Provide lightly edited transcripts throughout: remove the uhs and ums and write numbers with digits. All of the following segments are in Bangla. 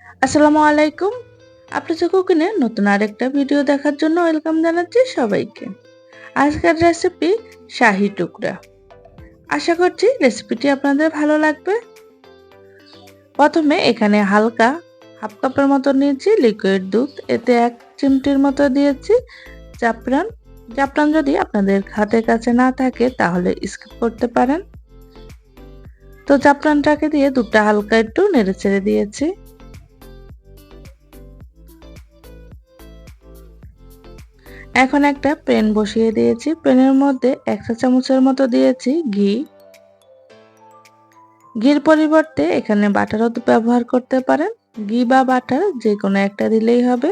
আসসালামু আলাইকুম। আপনার কুকিংয়ে নতুন আরেকটা ভিডিও দেখার জন্য ওয়েলকাম জানাচ্ছি সবাইকে। আজকের রেসিপি শাহী টুকরা। আশা করছি রেসিপিটি আপনাদের ভালো লাগবে। প্রথমে এখানে হালকা হাফ কাপের মতো নিয়েছি লিকুইড দুধ, এতে 1 চিমটির মতো দিয়েছি জাফরান। জাফরান যদি আপনাদের হাতের কাছে না থাকে তাহলে স্কিপ করতে পারেন। তো জাফরানটাকে দিয়ে দুধটা হালকা একটু নেড়ে ছেড়ে দিয়েছি। এখন একটা প্যান বসিয়ে দিয়েছি, প্যানের মধ্যে 1 চা চামচের মতো দিয়েছি ঘি। ঘির পরিবর্তে এখানে বাটারও ব্যবহার করতে পারেন, ঘি বা বাটার যে কোনো একটা দিলেই হবে,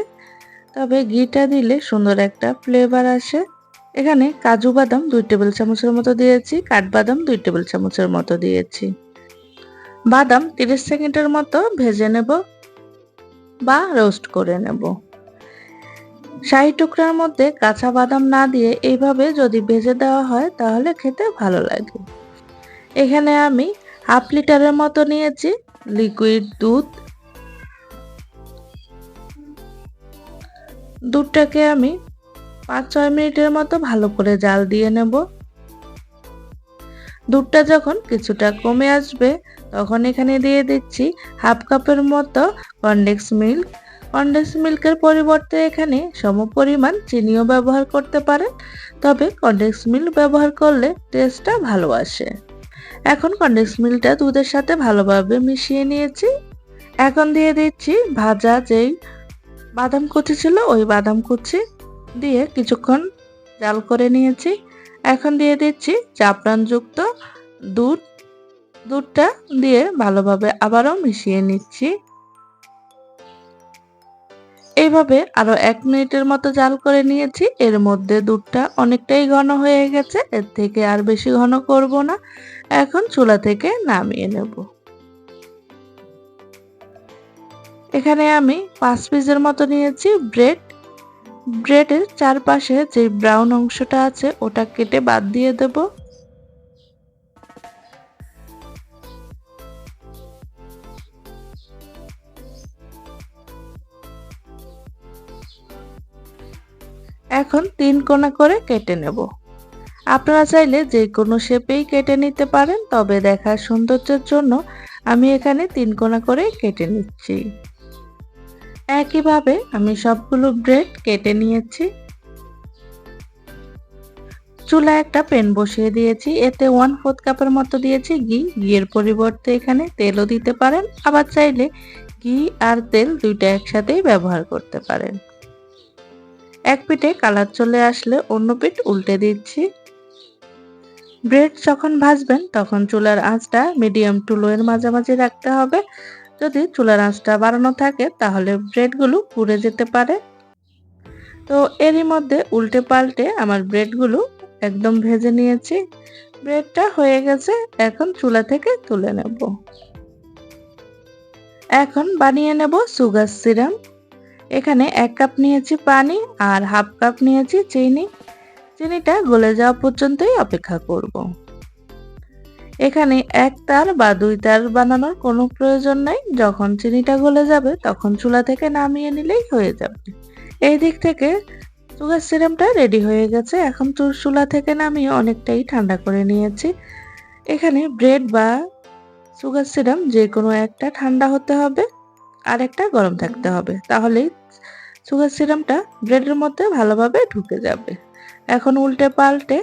তবে ঘিটা দিলে সুন্দর একটা ফ্লেভার আসে। এখানে কাজু বাদাম 2 টেবিল চামচের মতো দিয়েছি, কাঠবাদাম 2 টেবিল চামচের মতো দিয়েছি। বাদাম 30 সেকেন্ডের মতো ভেজে নেব বা রোস্ট করে নেব। শাহী টুকরার মধ্যে কাঁচা বাদাম না দিয়ে এইভাবে যদি ভেজে দেওয়া হয় তাহলে খেতে ভালো লাগে। এখানে আমি হাফ লিটারের মতো নিয়েছি লিকুইড দুধ। দুধটাকে আমি 5-6 মিনিটের মতো ভালো করে জাল দিয়ে নেব। দুধটা যখন কিছুটা কমে আসবে তখন এখানে দিয়ে দিচ্ছি হাফ কাপের মতো কনডেন্স মিল্ক। কনডেন্স মিল্কের পরিবর্তে এখানে সমপরিমাণ চিনিও ব্যবহার করতে পারেন, তবে কনডেন্স মিল্ক ব্যবহার করলে টেস্টটা ভালো আসে। এখন কনডেন্স মিল্কটা দুধের সাথে ভালোভাবে মিশিয়ে নিয়েছি। এখন দিয়ে দিচ্ছি ভাজা যেই বাদাম কুচি ছিল ওই বাদাম কুচি দিয়ে কিছুক্ষণ জাল করে নিয়েছি। এখন দিয়ে দিচ্ছি জাফরানযুক্ত দুধ। দুধটা দিয়ে ভালোভাবে আবারও মিশিয়ে নিচ্ছি। এইভাবে আরো 1 মিনিটের মতো জাল করে নিয়েছি। এর মধ্যে দুধটা অনেকটাই ঘন হয়ে গেছে, এর থেকে আর বেশি ঘন করব না। এখন চুলা থেকে নামিয়ে নেব। এখানে আমি 5 পিসের মতো নিয়েছি ব্রেড। ব্রেডের চারপাশে যে ব্রাউন অংশটা আছে ওটা কেটে বাদ দিয়ে দেব। এখন 3 কোণা করে কেটে নেব। আপনারা চাইলে যে কোনো শেপেই কেটে নিতে পারেন, তবে দেখার সৌন্দর্যের জন্য আমি এখানে 3 কোণা করে কেটে নিচ্ছি। একইভাবে আমি সবগুলো ব্রেড কেটে নিয়েছি। চুলায় একটা প্যান বসিয়ে দিয়েছি, এতে 1/4 কাপের মতো দিয়েছি ঘি। ঘিয়ের পরিবর্তে এখানে তেলও দিতে পারেন, আবার চাইলে ঘি আর তেল দুইটা একসাথেই ব্যবহার করতে পারেন। এক পিঠে কালার চলে আসলে অন্য পিঠ উল্টে দিচ্ছি। ব্রেড যখন ভাজবেন তখন চুলার আঁচটা মিডিয়াম টু লো এর মাঝামাঝি রাখতে হবে। যদি চুলার আঁচটা বাড়ানো থাকে তাহলে ব্রেডগুলো পুড়ে যেতে পারে। তো এরই মধ্যে উল্টে পাল্টে আমার ব্রেডগুলো একদম ভেজে নিয়েছি। ব্রেডটা হয়ে গেছে, এখন চুলা থেকে তুলে নেব। এখন বানিয়ে নেব সুগার সিরাপ। এখানে 1 কাপ নিয়েছি পানি আর হাফ কাপ নিয়েছি চিনি। চিনিটা গলে যাওয়া পর্যন্তই অপেক্ষা করব। এখানে 1 তার বা 2 তার বানানোর কোনো প্রয়োজন নাই। যখন চিনিটা গলে যাবে তখন চুলা থেকে নামিয়ে নিলেই হয়ে যাবে। এই দিক থেকে সুগার সিরাপটা রেডি হয়ে গেছে। এখন চুলা থেকে নামিয়ে অনেকটাই ঠান্ডা করে নিয়েছি। এখানে ব্রেড বা সুগার সিরাপ যে কোনো একটা ঠান্ডা হতে হবে আর একটা গরম থাকতে হবে, তাহলেই সুগার সিরাপটা ব্রেডের মধ্যে ভালোভাবে ঢুকে যাবে। এখন উল্টে পাল্টে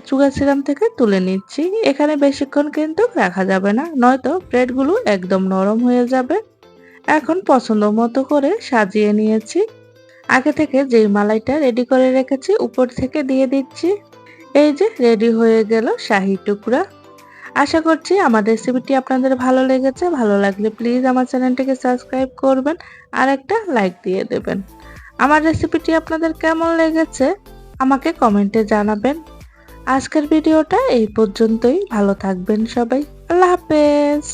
সুগার সিরাপ থেকে তুলে নিচ্ছি। এখানে বেশিক্ষণ কিন্তু রাখা যাবে না, নয়তো ব্রেডগুলো একদম নরম হয়ে যাবে। এখন পছন্দ মতো করে সাজিয়ে নিয়েছি। আগে থেকে যেই মালাইটা রেডি করে রেখেছি উপর থেকে দিয়ে দিচ্ছি। এই যে রেডি হয়ে গেল শাহী টুকরা। আশা করছি আমার রেসিপিটি আপনাদের ভালো লেগেছে। ভালো লাগলে প্লিজ আমার চ্যানেলটিকে সাবস্ক্রাইব করবেন আর একটা লাইক দিয়ে দেবেন। আমার রেসিপিটি আপনাদের কেমন লেগেছে আমাকে কমেন্টে জানাবেন। আজকের ভিডিওটা এই পর্যন্তই। ভালো থাকবেন সবাই। আল্লাহ হাফেজ।